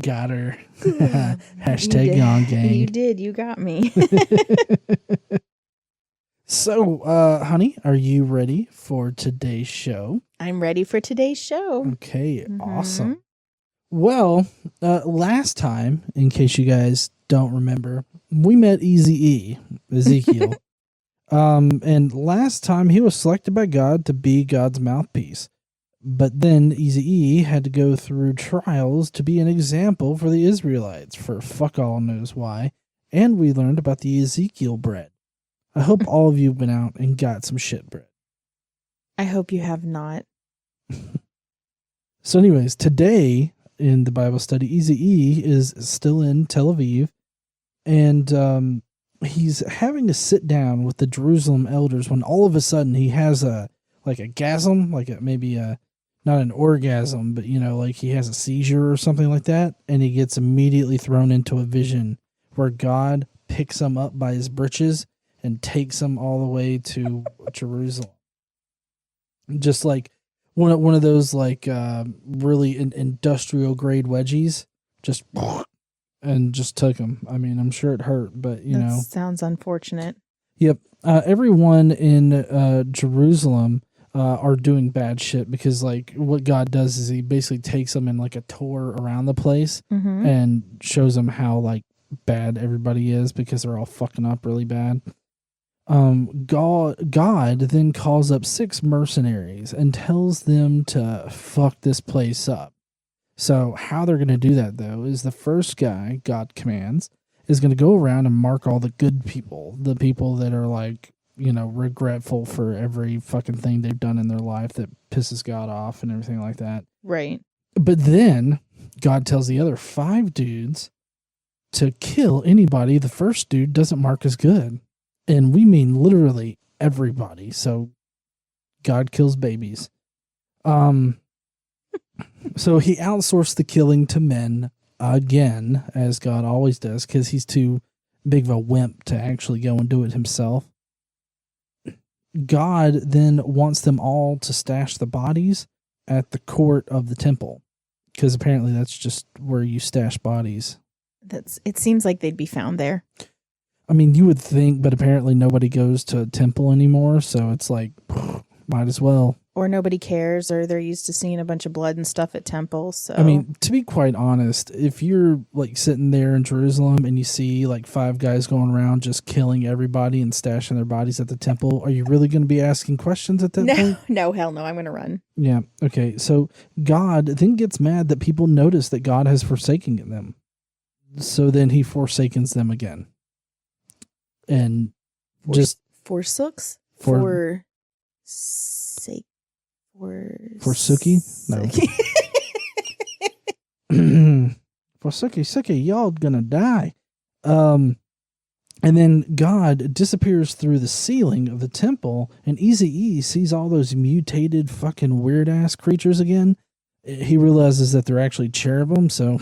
got her. Hashtag yawn gang. You did. You got me. So, honey, are you ready for today's show? I'm ready for today's show. Okay, awesome. Well, last time, in case you guys don't remember, we met Eazy E, Ezekiel. And last time he was selected by God to be God's mouthpiece. But then Eazy E had to go through trials to be an example for the Israelites for fuck all knows why. And we learned about the Ezekiel bread. I hope all of you went out and got some shit bread. I hope you have not. So anyways, today in the Bible study, Eazy E is still in Tel Aviv. And he's having to sit down with the Jerusalem elders when all of a sudden he has a gasm, not an orgasm, but like he has a seizure or something like that, and he gets immediately thrown into a vision where God picks him up by his britches and takes him all the way to Jerusalem. Just like one of those really industrial grade wedgies, just took him. I mean, I'm sure it hurt, but that sounds unfortunate. Yep. Everyone in Jerusalem are doing bad shit because what God does is he basically takes them in a tour around the place and shows them how bad everybody is because they're all fucking up really bad. God then calls up 6 mercenaries and tells them to fuck this place up. So how they're going to do that, though, is the first guy God commands is going to go around and mark all the good people, the people that are regretful for every fucking thing they've done in their life that pisses God off and everything like that. Right. But then God tells the other 5 dudes to kill anybody the first dude doesn't mark as good. And we mean literally everybody. So God kills babies. So he outsourced the killing to men again, as God always does, because he's too big of a wimp to actually go and do it himself. God then wants them all to stash the bodies at the court of the temple, because apparently that's just where you stash bodies. It seems like they'd be found there. I mean, you would think, but apparently nobody goes to a temple anymore, so it's might as well. Or nobody cares, or they're used to seeing a bunch of blood and stuff at temples. So I mean, to be quite honest, if you're sitting there in Jerusalem and you see 5 guys going around just killing everybody and stashing their bodies at the temple, are you really going to be asking questions at that point? No, hell no, I'm going to run. Yeah, okay. So God then gets mad that people notice that God has forsaken them. So then he forsakens them again. And forsooks? Forsuki? No. Forsuki, y'all gonna die. And then God disappears through the ceiling of the temple, and Eazy E sees all those mutated fucking weird-ass creatures again. He realizes that they're actually cherubim, so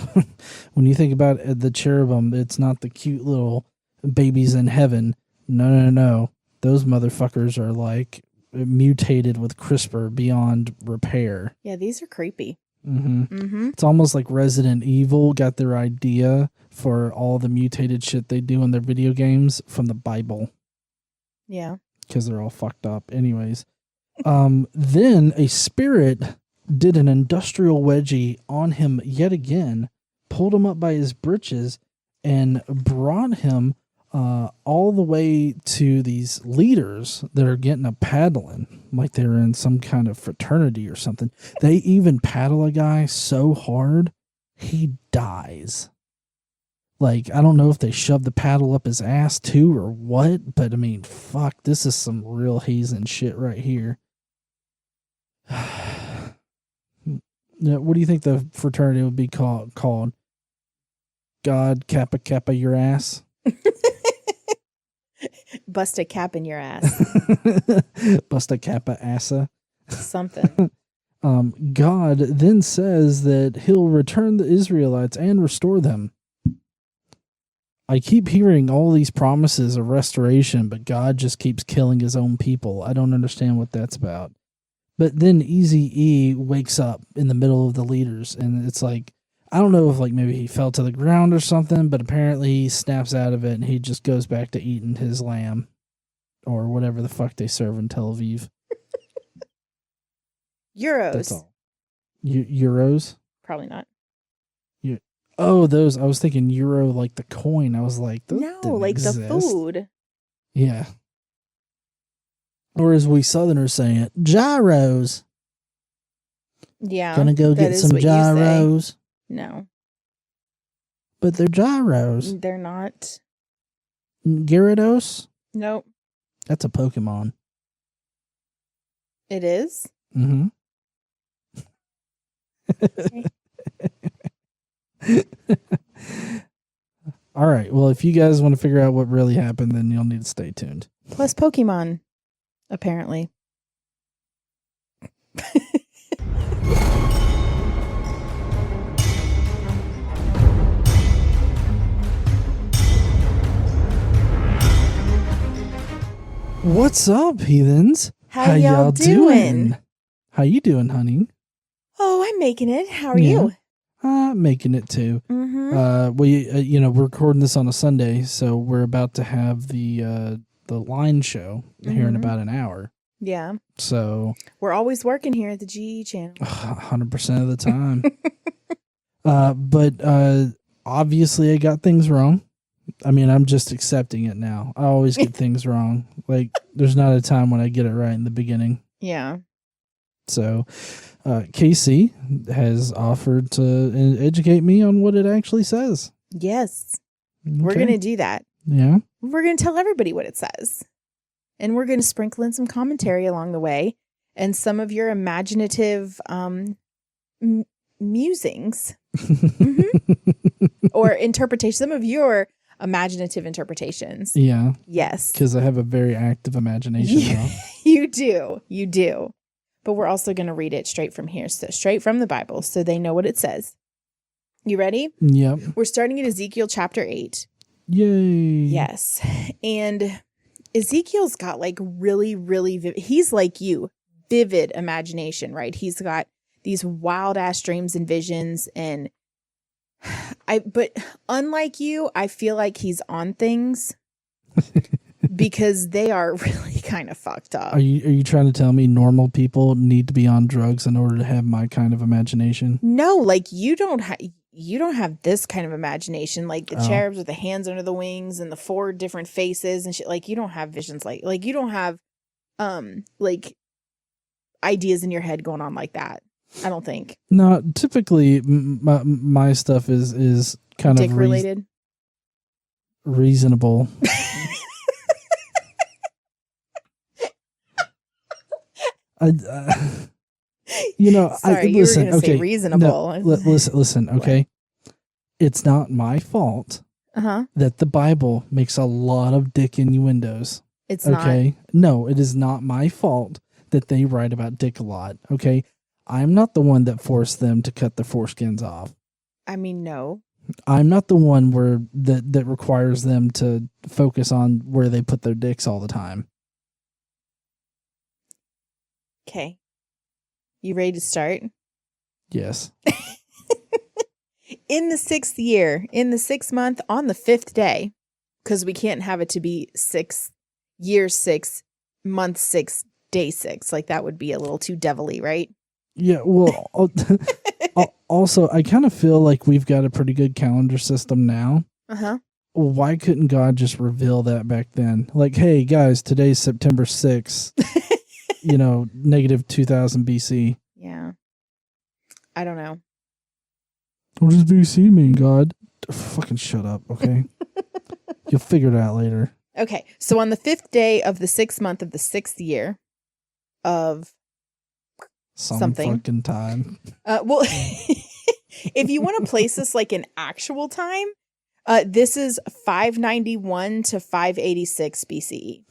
when you think about the cherubim, it's not the cute little babies in heaven. No. Those motherfuckers are mutated with CRISPR beyond repair. Yeah, these are creepy. It's almost like Resident Evil got their idea for all the mutated shit they do in their video games from the Bible. Yeah. Because they're all fucked up. Anyways. Then a spirit did an industrial wedgie on him yet again, pulled him up by his britches, and brought him all the way to these leaders that are getting a paddling, like they're in some kind of fraternity or something. They even paddle a guy so hard, he dies. I don't know if they shoved the paddle up his ass too or what, but I mean, fuck, this is some real hazing shit right here. What do you think the fraternity would be called? God Kappa your ass? Bust a cap in your ass. Bust a kappa assa. Something. God then says that he'll return the Israelites and restore them. I keep hearing all these promises of restoration, but God just keeps killing his own people. I don't understand what that's about. But then Eazy E wakes up in the middle of the leaders, and it's I don't know if like maybe he fell to the ground or something, but apparently he snaps out of it and he just goes back to eating his lamb or whatever the fuck they serve in Tel Aviv. Euros. That's all. Euros? Probably not. Oh, those. I was thinking euro like the coin. I was like, those No, didn't like exist. the food. Yeah. Or as we Southerners say it, gyros. Yeah. Gonna go that get is some what you say. gyros. No, But they're gyros. they're not. Gyarados? Nope. That's a Pokemon. It is? Mm-hmm. All right. Well, if you guys want to figure out what really happened, then you'll need to stay tuned. Plus Pokemon, apparently. What's up, heathens? How y'all doing? How you doing, honey? Oh, I'm making it. How are you? Making it too. Mm-hmm. We're recording this on a Sunday, so we're about to have the line show here in about an hour. Yeah. So We're always working here at the GE channel. 100% of the time. But obviously I got things wrong. I mean, I'm just accepting it now. I always get things wrong. Like, there's not a time when I get it right in the beginning. Yeah. So, Casey has offered to educate me on what it actually says. Yes. Okay. We're going to do that. Yeah. We're going to tell everybody what it says. And we're going to sprinkle in some commentary along the way and some of your imaginative musings or interpretation. Some of your imaginative interpretations. Yeah. Yes. Because I have a very active imagination. Now. You do. You do. But we're also going to read it straight from here. So straight from the Bible. So they know what it says. You ready? Yep. We're starting at Ezekiel chapter 8. Yay. Yes. And Ezekiel's got like really, really vivid. He's like you, vivid imagination, right? He's got these wild ass dreams and visions. And but unlike you, I feel like he's on things because they are really kind of fucked up. Are you trying to tell me normal people need to be on drugs in order to have my kind of imagination? No, like you don't have this kind of imagination, like the cherubs with the hands under the wings and the 4 different faces and shit. Like you don't have visions like you don't have like ideas in your head going on like that. I don't think. No, typically my stuff is kind Dick of related. Reasonable. Sorry, listen. You were gonna okay, say reasonable. No, listen. Okay, it's not my fault that the Bible makes a lot of dick innuendos. It's okay. No, it is not my fault that they write about dick a lot. Okay, I'm not the one that forced them to cut their foreskins off. I mean, no. I'm not the one that requires them to focus on where they put their dicks all the time. Okay. You ready to start? Yes. In the 6th year, in the 6th month, on the 5th day, because we can't have it to be 6, year 6, month 6, day 6. Like that would be a little too devilly, right? Yeah, well, also, I kind of feel like we've got a pretty good calendar system now. Uh-huh. Well, why couldn't God just reveal that back then? Like, hey, guys, today's September 6th, -2000 BC. Yeah. I don't know. What does BC mean, God? Fucking shut up, okay? You'll figure it out later. Okay, so on the 5th day of the 6th month of the 6th year of something. Fucking time. Well, if you want to place this like an actual time, this is 591 to 586 BCE.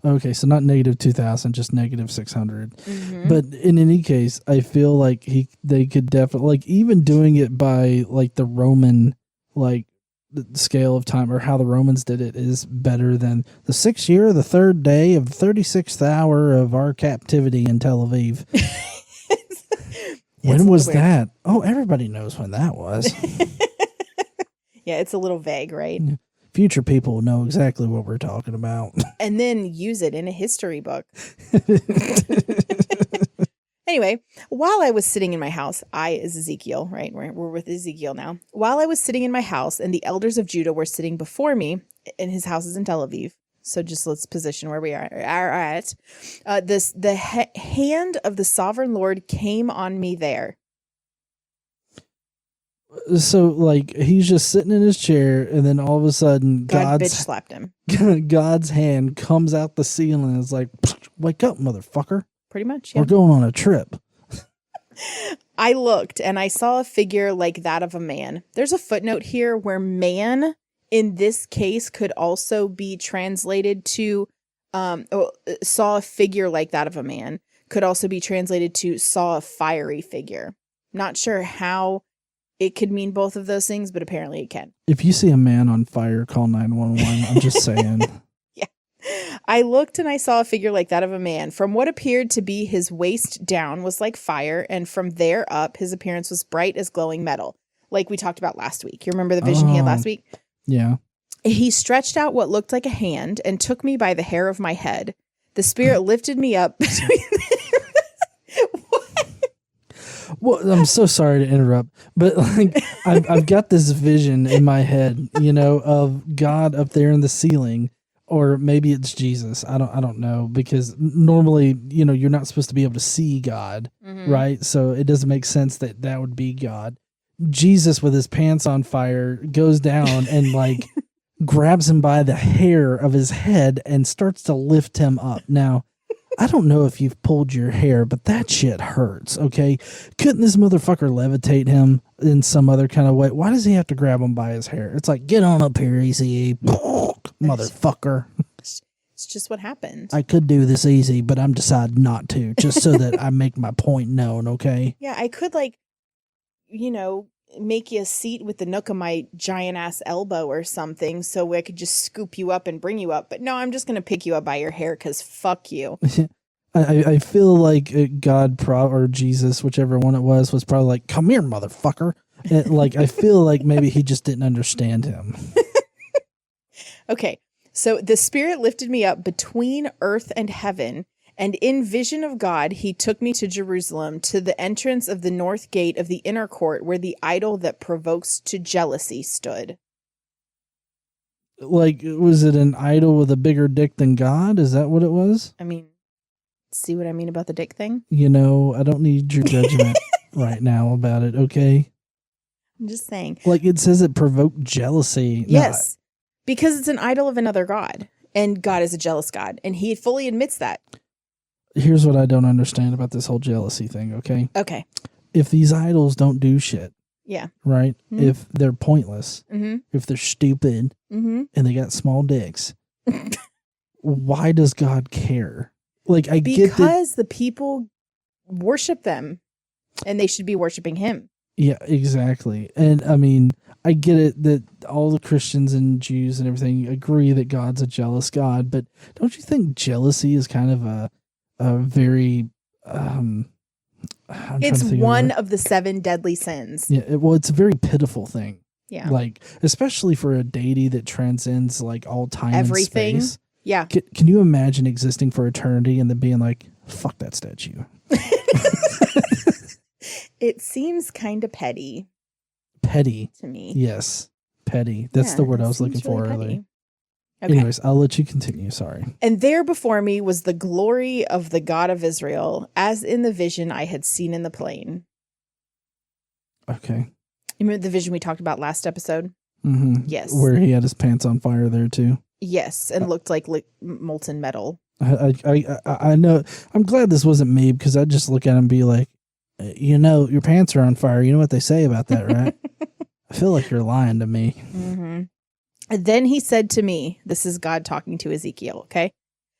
Okay, so not -2000, just -600. Mm-hmm. But in any case, I feel like they could definitely, like, even doing it by like the Roman like the scale of time or how the Romans did it is better than the 6th year, the 3rd day of the 36th hour of our captivity in Tel Aviv. When was that? Oh, everybody knows when that was. Yeah, it's a little vague, right? Future people will know exactly what we're talking about. And then use it in a history book. Anyway, while I was sitting in my house, I is Ezekiel, right? We're with Ezekiel now. While I was sitting in my house and the elders of Judah were sitting before me, and his house is in Tel Aviv. So just let's position where we are at. The hand of the sovereign Lord came on me there. So, like, he's just sitting in his chair, and then all of a sudden, God bitch slapped him. God's hand comes out the ceiling and is like, wake up, motherfucker. Pretty much, yeah. We're going on a trip. I looked, and I saw a figure like that of a man. There's a footnote here where man, in this case, could also be translated to, saw a figure like that of a man, could also be translated to saw a fiery figure. Not sure how it could mean both of those things, but apparently it can. If you see a man on fire, call 911. I'm just saying. Yeah. I looked and I saw a figure like that of a man. From what appeared to be his waist down was like fire, and from there up, his appearance was bright as glowing metal, like we talked about last week. You remember the vision he had last week? Yeah. He stretched out what looked like a hand and took me by the hair of my head. The spirit lifted me up between Well, I'm so sorry to interrupt, but like I've got this vision in my head, you know, of God up there in the ceiling, or maybe it's Jesus. I don't know, because normally, you know, you're not supposed to be able to see God, right? So it doesn't make sense that that would be God. Jesus with his pants on fire goes down and like grabs him by the hair of his head and starts to lift him up. Now, I don't know if you've pulled your hair, but that shit hurts, okay? Couldn't this motherfucker levitate him in some other kind of way? Why does he have to grab him by his hair? It's like, get on up here, Eazy E, motherfucker. It's just what happens. I could do this easy, but I'm deciding not to, just so that I make my point known, okay? Yeah, I could, like, you know, make you a seat with the nook of my giant ass elbow or something so I could just scoop you up and bring you up. But no, I'm just going to pick you up by your hair because fuck you. I feel like God or Jesus, whichever one it was probably like, come here, motherfucker. And, like, I feel like maybe he just didn't understand him. Okay, so the spirit lifted me up between earth and heaven, and in vision of God, he took me to Jerusalem, to the entrance of the north gate of the inner court, where the idol that provokes to jealousy stood. Like, was it an idol with a bigger dick than God? Is that what it was? I mean, see what I mean about the dick thing? You know, I don't need your judgment right now about it, okay? I'm just saying. Like, it says it provoked jealousy. Yes, because it's an idol of another god, and God is a jealous God, and he fully admits that. Here's what I don't understand about this whole jealousy thing, okay? Okay. If these idols don't do shit, yeah, right? Mm-hmm. If they're pointless, if they're stupid, and they got small dicks, why does God care? Like, because the people worship them, and they should be worshiping him. Yeah, exactly. And I mean, I get it that all the Christians and Jews and everything agree that God's a jealous God, but don't you think jealousy is kind of a very it's one of the 7 deadly sins. Yeah, it's a very pitiful thing. Yeah, like, especially for a deity that transcends like all time everything. And space. Yeah, can you imagine existing for eternity and then being like, fuck that statue? It seems kind of petty. Petty to me. Yes, petty. That's the word I was looking for earlier. Okay. Anyways, I'll let you continue. Sorry. And there before me was the glory of the God of Israel, as in the vision I had seen in the plain. Okay. You remember the vision we talked about last episode? Mm-hmm. Yes. Where he had his pants on fire there too. Yes, and looked like molten metal. I know. I'm glad this wasn't me, because I'd just look at him and be like, you know, your pants are on fire. You know what they say about that, right? I feel like you're lying to me. Mm-hmm. And then he said to me, this is God talking to Ezekiel, okay?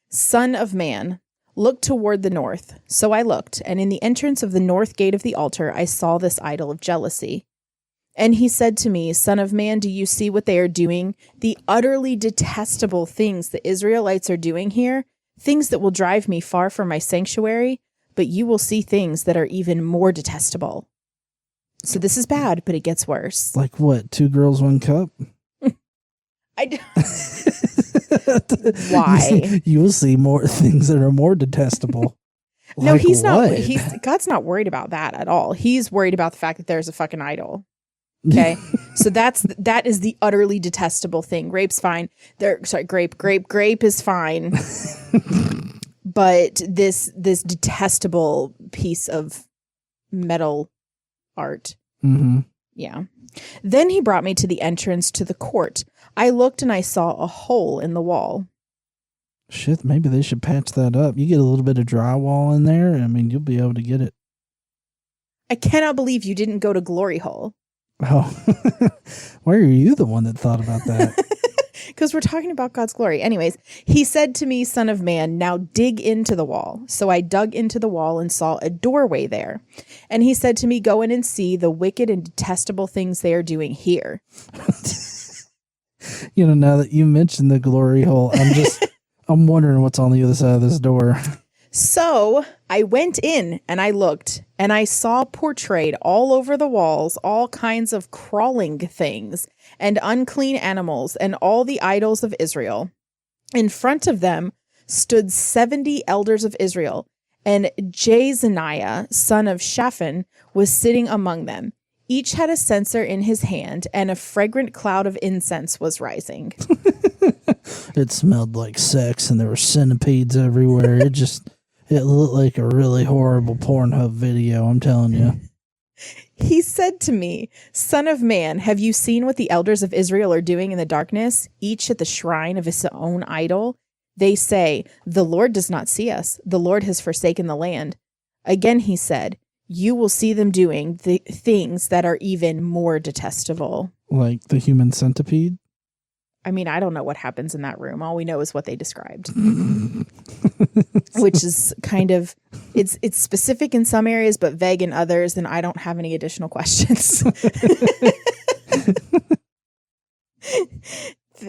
Son of man, look toward the north. So I looked, and in the entrance of the north gate of the altar, I saw this idol of jealousy. And he said to me, Son of man, do you see what they are doing? The utterly detestable things the Israelites are doing here, things that will drive me far from my sanctuary. but you will see things that are even more detestable. So this is bad, but it gets worse. Like what? 2 girls, 1 cup? Why? You will see more things that are more detestable. No, like he's what? not. God's not worried about that at all. He's worried about the fact that there's a fucking idol. Okay, so that is the utterly detestable thing. Grape's fine. Grape is fine. But this detestable piece of metal art. Mm-hmm. Yeah. Then he brought me to the entrance to the court. I looked and I saw a hole in the wall. Shit, maybe they should patch that up. You get a little bit of drywall in there, I mean, you'll be able to get it. I cannot believe you didn't go to Glory Hole. Oh, why are you the one that thought about that? Because we're talking about God's glory. Anyways, he said to me, Son of man, now dig into the wall. So I dug into the wall and saw a doorway there. And he said to me, go in and see the wicked and detestable things they are doing here. You know, now that you mentioned the glory hole, I'm wondering what's on the other side of this door. So I went in and I looked and I saw portrayed all over the walls all kinds of crawling things and unclean animals and all the idols of Israel. In front of them stood 70 elders of Israel, and Jezaniah, son of Shaphan, was sitting among them. Each had a censer in his hand, and a fragrant cloud of incense was rising. It smelled like sex, and there were centipedes everywhere. It looked like a really horrible Pornhub video, I'm telling you. He said to me, Son of man, have you seen what the elders of Israel are doing in the darkness, each at the shrine of his own idol? They say, the Lord does not see us. The Lord has forsaken the land. Again, he said, you will see them doing the things that are even more detestable. Like the human centipede? I mean, I don't know what happens in that room. All we know is what they described. Which is kind of, it's specific in some areas, but vague in others, and I don't have any additional questions.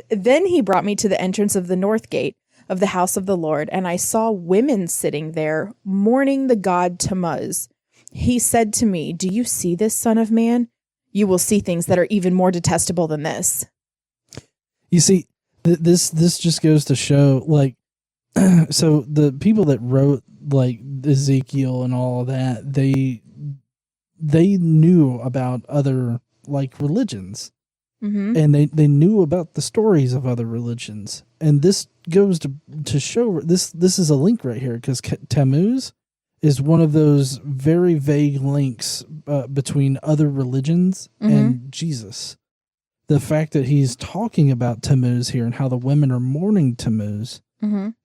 Then he brought me to the entrance of the north gate of the house of the Lord, and I saw women sitting there, mourning the god Tammuz. He said to me, do you see this, son of man? You will see things that are even more detestable than this. You see, this just goes to show, like, so the people that wrote, like, Ezekiel and all of that, they knew about other, like, religions. Mm-hmm. And they knew about the stories of other religions. And this goes to show, this is a link right here, because Tammuz is one of those very vague links between other religions and Jesus. The fact that he's talking about Tammuz here and how the women are mourning Tammuz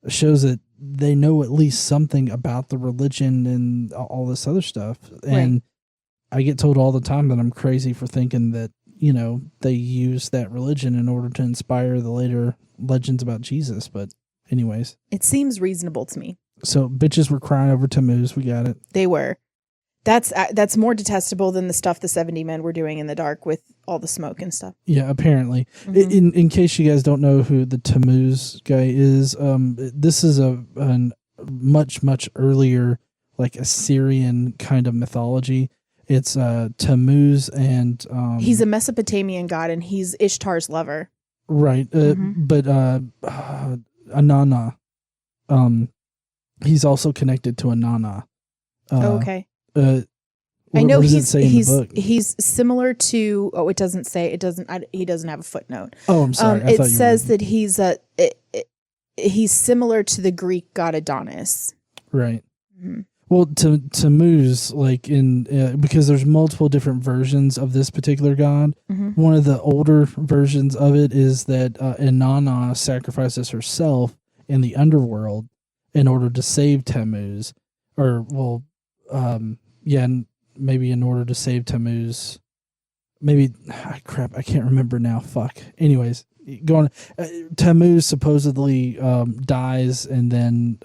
shows that they know at least something about the religion and all this other stuff. And I get told all the time that I'm crazy for thinking that, you know, they use that religion in order to inspire the later legends about Jesus. But anyways. It seems reasonable to me. So bitches were crying over Tammuz. We got it. They were. That's more detestable than the stuff the 70 men were doing in the dark with all the smoke and stuff. Yeah, apparently. In case you guys don't know who the Tammuz guy is, this is a much earlier, like, Assyrian kind of mythology. It's Tammuz, and he's a Mesopotamian god, and he's Ishtar's lover. Right, but Anana, he's also connected to Anana. Okay. I know he's similar to. Oh, it doesn't say. It doesn't. He doesn't have a footnote. Oh, I'm sorry. It says that he's similar to the Greek god Adonis. Right. Mm-hmm. Well, Tammuz, like because there's multiple different versions of this particular god. One of the older versions of it is that Inanna sacrifices herself in the underworld in order to save Tammuz, maybe in order to save Tammuz. Maybe, crap, I can't remember now. Fuck. Anyways, going. Tammuz supposedly dies and then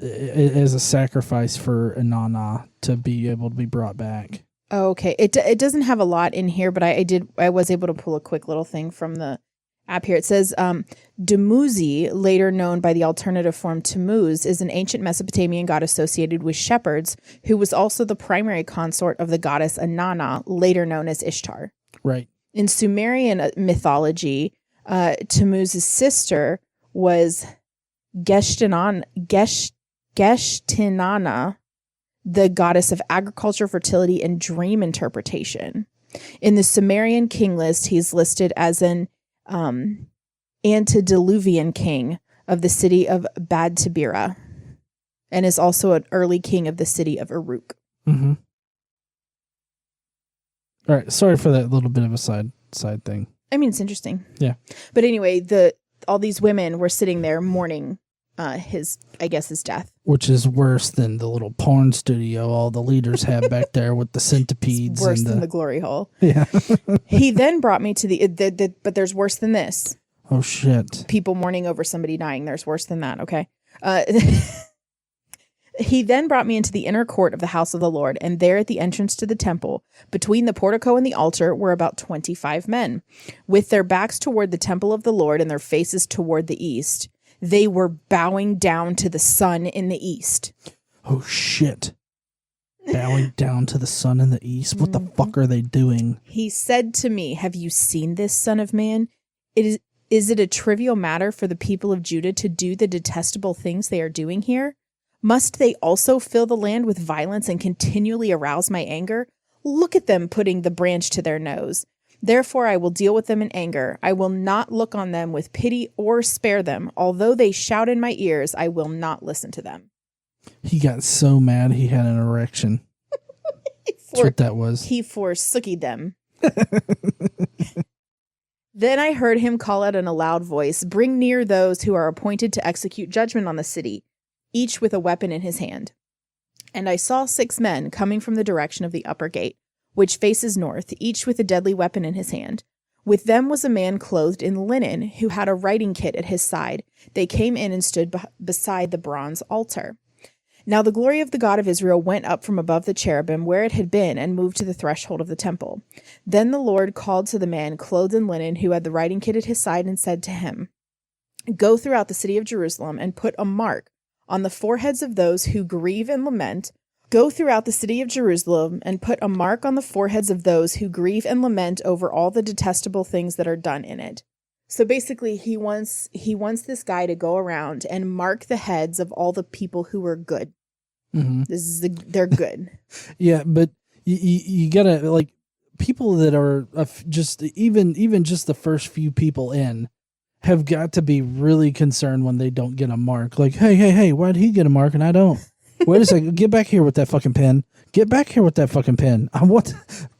as a sacrifice for Inanna to be able to be brought back. Oh, okay. It doesn't have a lot in here, but I was able to pull a quick little thing from the app here. It says Demuzi, later known by the alternative form Tammuz, is an ancient Mesopotamian god associated with shepherds, who was also the primary consort of the goddess Inanna, later known as Ishtar. Right. In Sumerian mythology, Tammuz's sister was Geshtinana, the goddess of agriculture, fertility, and dream interpretation. In the Sumerian king list, he's listed as an antediluvian king of the city of Bad Tabira, and is also an early king of the city of Uruk. Mm-hmm. All right. Sorry for that little bit of a side thing. I mean, it's interesting. Yeah. But anyway, all these women were sitting there mourning his death. Which is worse than the little porn studio all the leaders have back there with the centipedes. It's worse than the glory hole. Yeah. He then brought me to but there's worse than this. Oh, shit. People mourning over somebody dying. There's worse than that, okay? He then brought me into the inner court of the house of the Lord, and there at the entrance to the temple, between the portico and the altar, were about 25 men. With their backs toward the temple of the Lord and their faces toward the east, they were bowing down to the sun in the east. Oh, shit. Bowing down to the sun in the east? What the fuck are they doing? He said to me, "Have you seen this, son of man? Is it a trivial matter for the people of Judah to do the detestable things they are doing here? Must they also fill the land with violence and continually arouse my anger? Look at them putting the branch to their nose. Therefore I will deal with them in anger. I will not look on them with pity or spare them. Although they shout in my ears, I will not listen to them." He got so mad he had an erection. That's what that was. He forsookied them. Then I heard him call out in a loud voice, "Bring near those who are appointed to execute judgment on the city, each with a weapon in his hand." And I saw 6 men coming from the direction of the upper gate, which faces north, each with a deadly weapon in his hand. With them was a man clothed in linen, who had a writing kit at his side. They came in and stood beside the bronze altar. Now the glory of the God of Israel went up from above the cherubim where it had been and moved to the threshold of the temple. Then the Lord called to the man clothed in linen who had the writing kit at his side and said to him, "Go throughout the city of Jerusalem and put a mark on the foreheads of those who grieve and lament. Go throughout the city of Jerusalem and put a mark on the foreheads of those who grieve and lament over all the detestable things that are done in it." So basically, he wants this guy to go around and mark the heads of all the people who are good. Mm-hmm. They're good. Yeah, but you gotta, like, people that are just even just the first few people in have got to be really concerned when they don't get a mark. Like, hey, why did he get a mark and I don't? Wait a second, get back here with that fucking pen. Get back here with that fucking pen.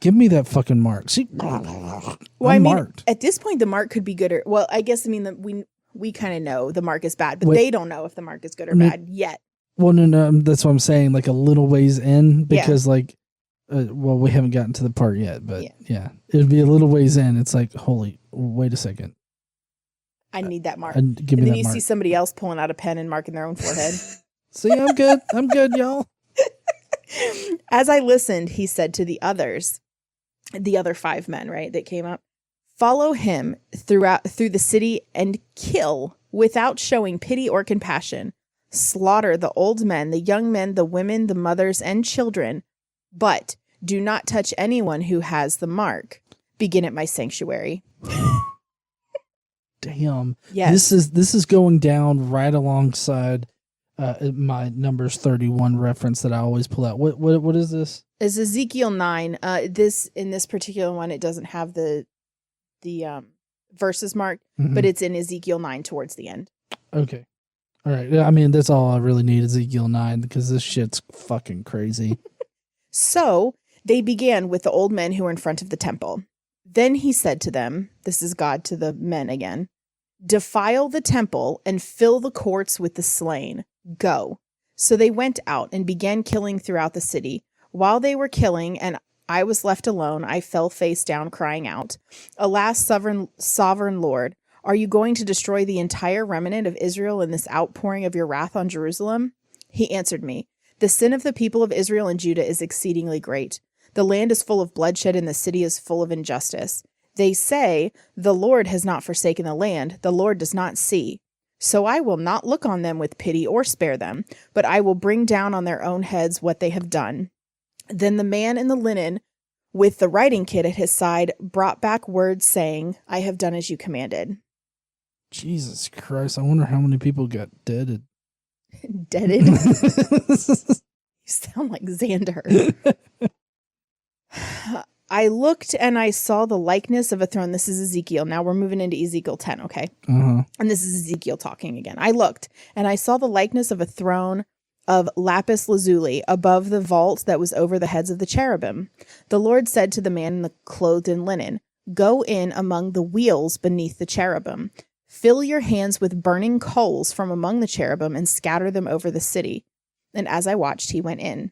Give me that fucking mark. See, well, I mean, marked. At this point, the mark could be good or, well, I guess, I mean, we kind of know the mark is bad, but they don't know if the mark is good or bad yet. Well, no, that's what I'm saying. Like a little ways in, because well, we haven't gotten to the part yet, but yeah, it'd be a little ways in. It's like, wait a second. I need that mark. Give me and then that you mark. see somebody else pulling out a pen and marking their own forehead. See, I'm good. I'm good, y'all. As I listened, he said to the others, the other 5 men, right, that came up, "Follow him through the city and kill without showing pity or compassion. Slaughter the old men, the young men, the women, the mothers, and children, but do not touch anyone who has the mark. Begin at my sanctuary." Damn. Yes. This is going down right alongside my Numbers 31 reference that I always pull out. What is this? It's Ezekiel 9. In this particular one, it doesn't have the verses marked, but it's in Ezekiel 9 towards the end. Okay. All right. I mean, that's all I really need, Ezekiel 9, because this shit's fucking crazy. So they began with the old men who were in front of the temple. Then he said to them, this is God to the men again, "Defile the temple and fill the courts with the slain. Go." So they went out and began killing throughout the city. While they were killing and I was left alone, I fell face down, crying out, "Alas, sovereign Lord, are you going to destroy the entire remnant of Israel in this outpouring of your wrath on Jerusalem?" He answered me, "The sin of the people of Israel and Judah is exceedingly great. The land is full of bloodshed and the city is full of injustice. They say, the Lord has not forsaken the land, the Lord does not see. So I will not look on them with pity or spare them, but I will bring down on their own heads what they have done. Then the man in the linen, with the writing kit at his side, brought back word saying, I have done as you commanded. Jesus Christ, I wonder how many people got deaded. Deaded? You sound like Xander. I looked and I saw the likeness of a throne. This is Ezekiel. Now we're moving into Ezekiel 10, okay? Uh-huh. And this is Ezekiel talking again. I looked and I saw the likeness of a throne of lapis lazuli above the vault that was over the heads of the cherubim. The Lord said to the man clothed in linen, go in among the wheels beneath the cherubim. Fill your hands with burning coals from among the cherubim and scatter them over the city. And as I watched, he went in.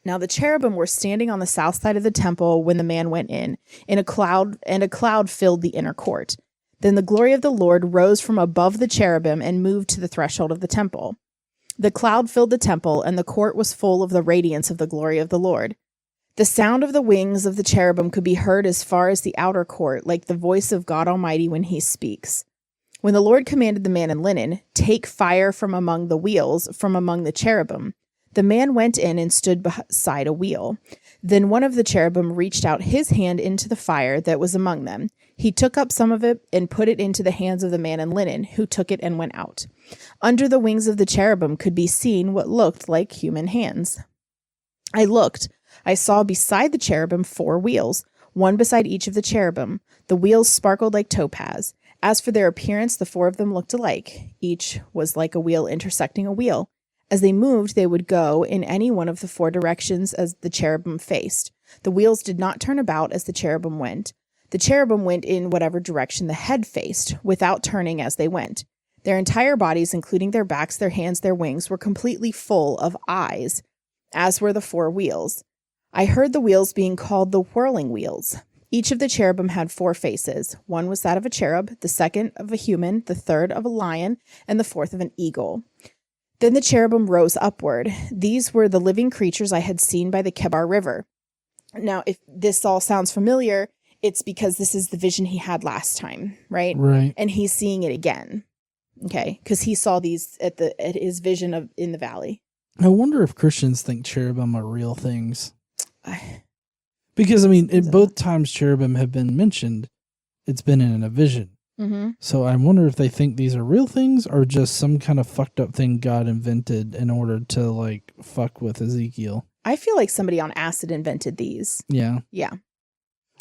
Now the cherubim were standing on the south side of the temple when the man went in a cloud, and a cloud filled the inner court. Then the glory of the Lord rose from above the cherubim and moved to the threshold of the temple. The cloud filled the temple, and the court was full of the radiance of the glory of the Lord. The sound of the wings of the cherubim could be heard as far as the outer court, like the voice of God Almighty when he speaks. When the Lord commanded the man in linen, take fire from among the wheels, from among the cherubim, the man went in and stood beside a wheel. Then one of the cherubim reached out his hand into the fire that was among them. He took up some of it and put it into the hands of the man in linen, who took it and went out. Under the wings of the cherubim could be seen what looked like human hands. I looked. I saw beside the cherubim 4 wheels, one beside each of the cherubim. The wheels sparkled like topaz. As for their appearance, the 4 of them looked alike. Each was like a wheel intersecting a wheel. As they moved, they would go in any one of the 4 directions as the cherubim faced. The wheels did not turn about as the cherubim went. The cherubim went in whatever direction the head faced, without turning as they went. Their entire bodies, including their backs, their hands, their wings, were completely full of eyes, as were the 4 wheels. I heard the wheels being called the whirling wheels. Each of the cherubim had 4 faces. One was that of a cherub, the second of a human, the third of a lion, and the 4th of an eagle. Then the cherubim rose upward. These were the living creatures I had seen by the Kebar River. Now, if this all sounds familiar, it's because this is the vision he had last time, right? Right. And he's seeing it again, okay? Because he saw these at his vision in the valley. I wonder if Christians think cherubim are real things. Because, I mean, at both times cherubim have been mentioned, it's been in a vision. Mm-hmm. So I wonder if they think these are real things or just some kind of fucked up thing God invented in order to, like, fuck with Ezekiel. I feel like somebody on acid invented these. Yeah. Yeah.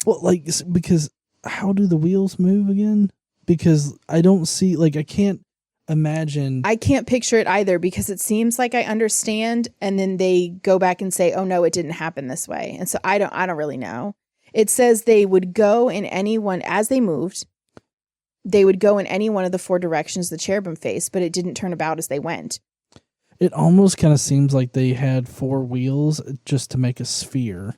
Well, like, because how do the wheels move again? Because I don't see, like, I can't imagine. I can't picture it either because it seems like I understand, and then they go back and say, "Oh no, it didn't happen this way." And so I don't really know. It says they would go in any one as they moved. They would go in any one of the 4 directions the cherubim faced, but it didn't turn about as they went. It almost kind of seems like they had 4 wheels just to make a sphere.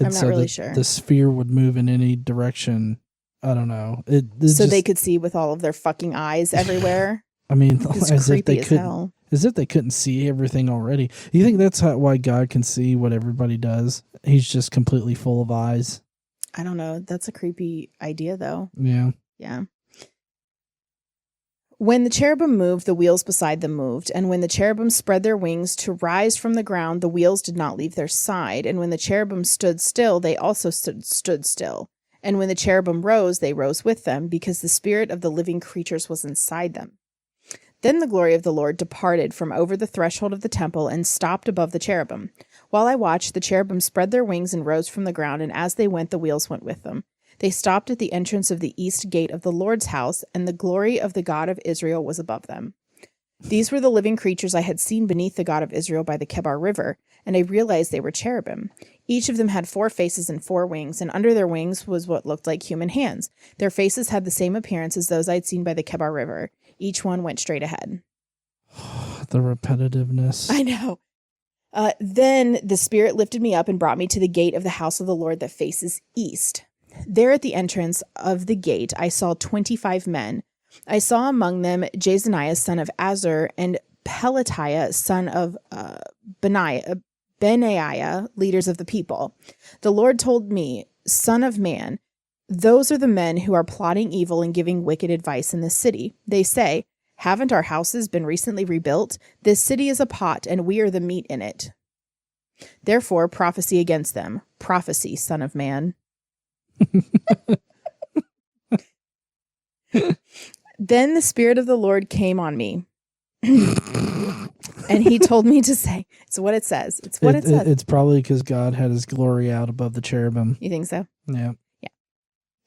I'm not really sure. The sphere would move in any direction. I don't know. They could see with all of their fucking eyes everywhere. I mean, as if they couldn't see everything already. You think that's why God can see what everybody does? He's just completely full of eyes. I don't know. That's a creepy idea, though. Yeah. Yeah. When the cherubim moved, the wheels beside them moved. And when the cherubim spread their wings to rise from the ground, the wheels did not leave their side. And when the cherubim stood still, they also stood still. And when the cherubim rose, they rose with them, because the spirit of the living creatures was inside them. Then the glory of the Lord departed from over the threshold of the temple and stopped above the cherubim. While I watched, the cherubim spread their wings and rose from the ground, and as they went, the wheels went with them. They stopped at the entrance of the east gate of the Lord's house, and the glory of the God of Israel was above them. These were the living creatures I had seen beneath the God of Israel by the Kebar River, and I realized they were cherubim. Each of them had 4 faces and 4 wings, and under their wings was what looked like human hands. Their faces had the same appearance as those I'd seen by the Kebar River. Each one went straight ahead. The repetitiveness. I know. Then the Spirit lifted me up and brought me to the gate of the house of the Lord that faces east. There at the entrance of the gate, I saw 25 men. I saw among them Jezaniah, son of Azur, and Pelatiah, son of Benaiah, leaders of the people. The Lord told me, "Son of man, Those are the men who are plotting evil and giving wicked advice in this city. They say, haven't our houses been recently rebuilt? This city is a pot, and we are the meat in it. Therefore, prophecy against them. Prophecy, son of man. Then the Spirit of the Lord came on me. And he told me to say, it's what it says. It's what it says. It's probably because God had his glory out above the cherubim. You think so? Yeah. Yeah.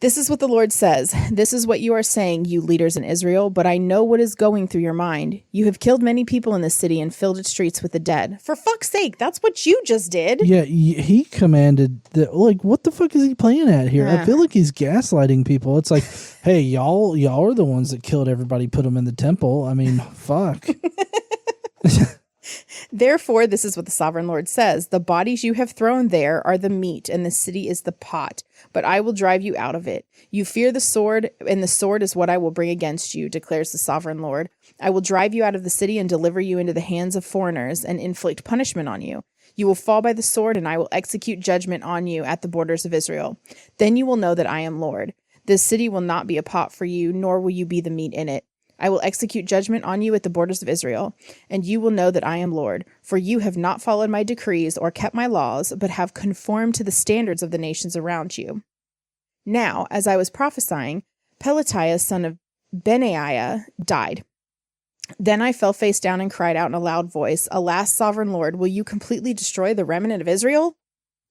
This is what the Lord says. This is what you are saying, you leaders in Israel, but I know what is going through your mind. You have killed many people in this city and filled its streets with the dead. For fuck's sake, that's what you just did. Yeah, he commanded that. Like, what the fuck is he playing at here? I feel like he's gaslighting people. It's like, hey, y'all are the ones that killed everybody, put them in the temple. I mean, fuck. Therefore, this is what the sovereign Lord says. The bodies you have thrown there are the meat, and the city is the pot. But I will drive you out of it. You fear the sword, and the sword is what I will bring against you, declares the sovereign Lord. I will drive you out of the city and deliver you into the hands of foreigners and inflict punishment on you. You will fall by the sword, and I will execute judgment on you at the borders of Israel. Then you will know that I am Lord. This city will not be a pot for you, nor will you be the meat in it. I will execute judgment on you at the borders of Israel, and you will know that I am Lord. For you have not followed my decrees or kept my laws, but have conformed to the standards of the nations around you. Now, as I was prophesying, Pelatiah, son of Benaiah, died. Then I fell face down and cried out in a loud voice, Alas, sovereign Lord, will you completely destroy the remnant of Israel?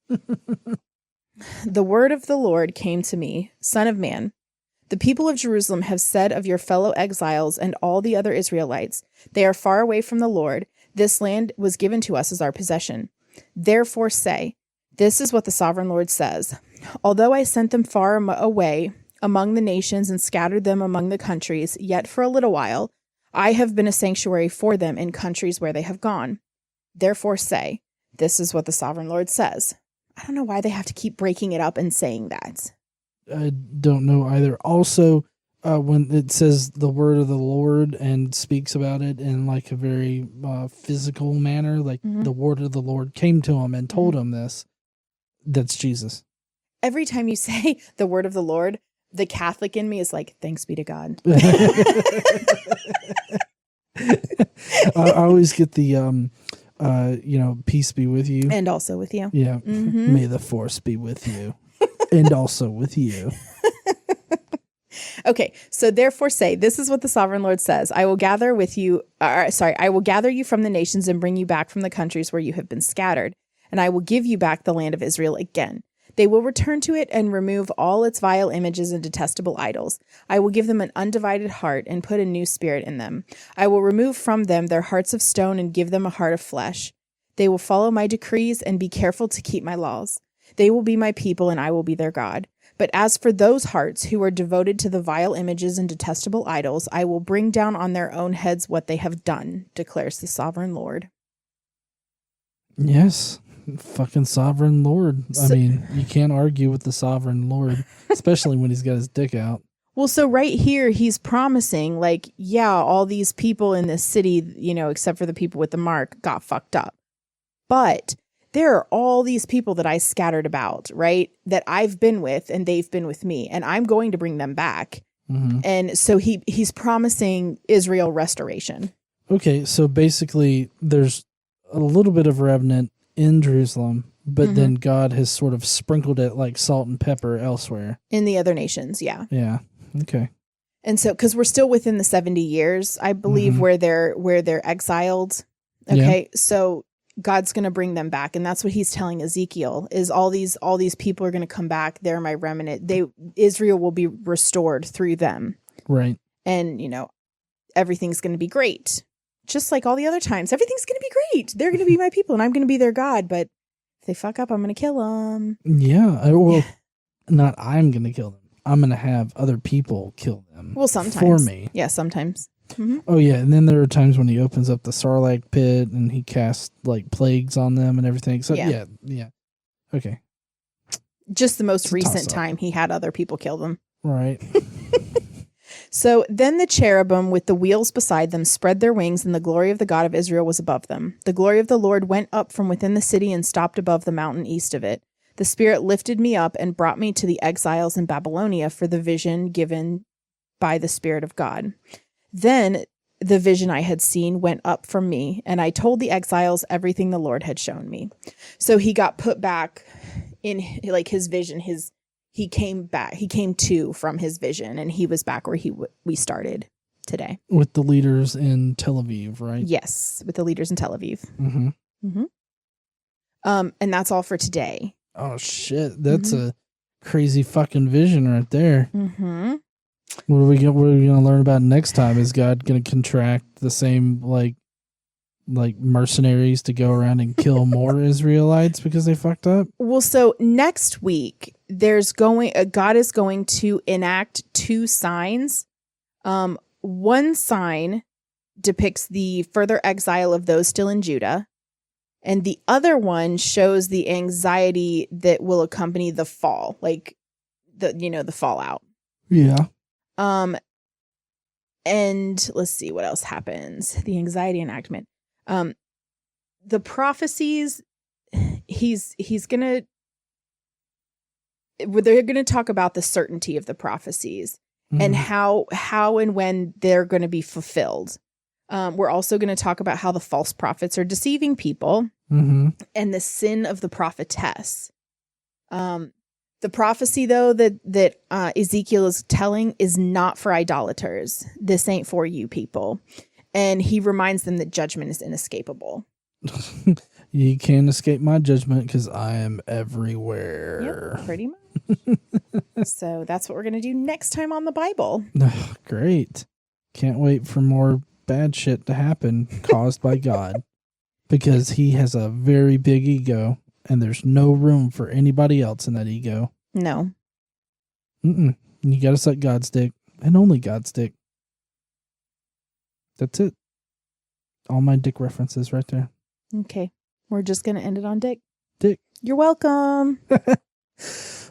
The word of the Lord came to me, Son of man. The people of Jerusalem have said of your fellow exiles and all the other Israelites, they are far away from the Lord. This land was given to us as our possession. Therefore say, this is what the sovereign Lord says. Although I sent them far away among the nations and scattered them among the countries, yet for a little while, I have been a sanctuary for them in countries where they have gone. Therefore say, this is what the sovereign Lord says. I don't know why they have to keep breaking it up and saying that. I don't know either. Also, when it says the word of the Lord and speaks about it in like a very physical manner, like the word of the Lord came to him and told him this, that's Jesus. Every time you say the word of the Lord, the Catholic in me is like, thanks be to God. I always get the, peace be with you. And also with you. Yeah. Mm-hmm. May the force be with you. And also with you. Okay, so therefore say, this is what the sovereign Lord says. I will gather you from the nations and bring you back from the countries where you have been scattered, and I will give you back the land of Israel again. They will return to it and remove all its vile images and detestable idols. I will give them an undivided heart and put a new spirit in them. I will remove from them their hearts of stone and give them a heart of flesh. They will follow my decrees and be careful to keep my laws. They will be my people, and I will be their God. But as for those hearts who are devoted to the vile images and detestable idols, I will bring down on their own heads what they have done, declares the sovereign Lord. Yes, fucking sovereign Lord. I mean, you can't argue with the sovereign Lord, especially when he's got his dick out. Well, so right here, he's promising, like, yeah, all these people in this city, except for the people with the mark, got fucked up. But there are all these people that I scattered about, right? That I've been with and they've been with me, and I'm going to bring them back. Mm-hmm. And so he's promising Israel restoration. Okay, so basically there's a little bit of remnant in Jerusalem, but then God has sort of sprinkled it like salt and pepper elsewhere. In the other nations, yeah. Yeah, okay. And so, because we're still within the 70 years, I believe, where they're exiled. Okay, so God's going to bring them back. And that's what he's telling Ezekiel is all these people are going to come back. They're my remnant. Israel will be restored through them. Right. And, everything's going to be great. Just like all the other times, everything's going to be great. They're going to be my people and I'm going to be their God. But if they fuck up, I'm going to kill them. Yeah. Not I'm going to kill them. I'm going to have other people kill them. Well, sometimes. For me. Yeah, sometimes. Mm-hmm. Oh, yeah. And then there are times when he opens up the Sarlacc pit and he casts like plagues on them and everything. So, yeah. Okay. Just the most recent time he had other people kill them. Right. So then the cherubim with the wheels beside them spread their wings, and the glory of the God of Israel was above them. The glory of the Lord went up from within the city and stopped above the mountain east of it. The Spirit lifted me up and brought me to the exiles in Babylonia for the vision given by the Spirit of God. Then the vision I had seen went up from me, and I told the exiles everything the Lord had shown me. So he got put back in like his vision. He came back. He came to from his vision, and he was back where we started today. With the leaders in Tel Aviv, right? Yes, with the leaders in Tel Aviv. Mm-hmm. Mm-hmm. And that's all for today. Oh, shit. That's a crazy fucking vision right there. Mm-hmm. What are we going to learn about next time? Is God going to contract the same, like mercenaries to go around and kill more Israelites because they fucked up? Well, so next week, God is going to enact 2 signs. One sign depicts the further exile of those still in Judah. And the other one shows the anxiety that will accompany the fall, like the fallout. Yeah. And let's see what else happens. The anxiety enactment. The prophecies, they're going to talk about the certainty of the prophecies and how and when they're going to be fulfilled. We're also going to talk about how the false prophets are deceiving people and the sin of the prophetess. The prophecy, though, that Ezekiel is telling is not for idolaters. This ain't for you people. And he reminds them that judgment is inescapable. You can't escape my judgment because I am everywhere. Yep, pretty much. So that's what we're going to do next time on the Bible. Great. Can't wait for more bad shit to happen caused by God, because he has a very big ego and there's no room for anybody else in that ego. No. You gotta suck God's dick, and only God's dick. That's it. All my dick references right there. Okay. We're just going to end it on dick. Dick. You're welcome.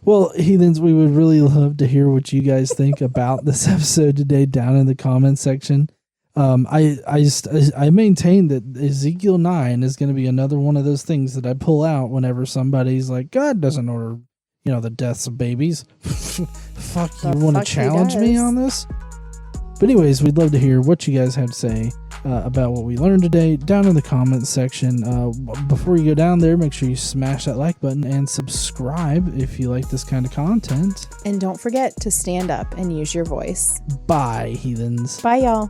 Well, heathens, we would really love to hear what you guys think about this episode today down in the comments section. I maintain that Ezekiel 9 is going to be another one of those things that I pull out whenever somebody's like, God doesn't order, the deaths of babies. Fuck, you want to challenge me on this? But anyways, we'd love to hear what you guys have to say about what we learned today down in the comments section. Before you go down there, make sure you smash that like button and subscribe if you like this kind of content. And don't forget to stand up and use your voice. Bye, heathens. Bye, y'all.